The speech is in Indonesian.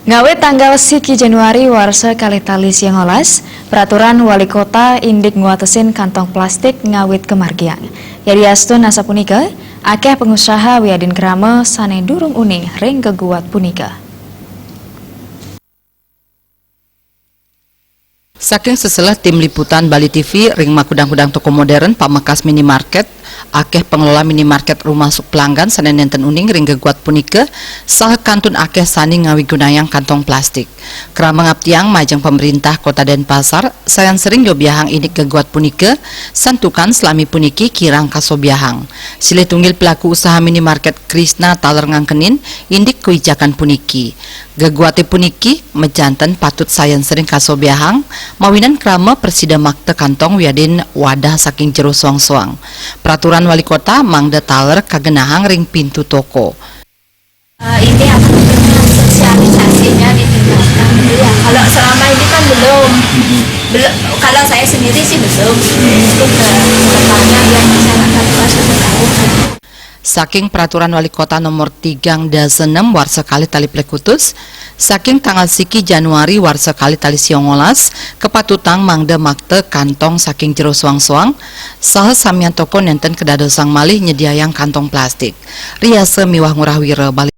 Ngawit tanggal 1 Januari warsa kalitali siang olas, peraturan wali kota indik nguatesin kantong plastik ngawit kemargian. Yadi astun asa punika, akeh pengusaha wiadin kerama sane durung uning ring keguat punika. Saking seselah tim liputan Bali TV ring makudang-kudang toko modern pamakas minimarket, akeh pengelola minimarket rumah suk pelanggan sane nenten uning ring geguat punika saha kantun akeh sani ngawi gunayang kantong plastik. Kerama ngaptiang majeng pemerintah Kota Denpasar sayan sering yobiahang inik geguat punika santukan selami puniki kirang kasobiahang. Silih tunggil pelaku usaha minimarket Krisna Taler ngangkenin indik kewijakan puniki. Geguate puniki mejanten patut sayan sering kasobiahang mawinan krama persida makte kantong wiadin wadah saking jero soang-soang. Peraturan wali kota mangda taler kagenahang ring pintu toko. Ini apa namanya sosialisasinya ditingkatkan gitu ya. Kalau selama ini kan belum. Kalau saya sendiri sih belum. Itu kedepannya biar masyarakat luas lebih tahu. Saking peraturan wali kota nomor 3/6 warsa kali tali plekutus, saking tanggal 1 Januari warsa kali tali siongolas, kepatutang mangda makte kantong saking jero soang-soang, saha samian toko nenten kedadosang malih nyediayang kantong plastik. Riase miwah ngurah wira Bali.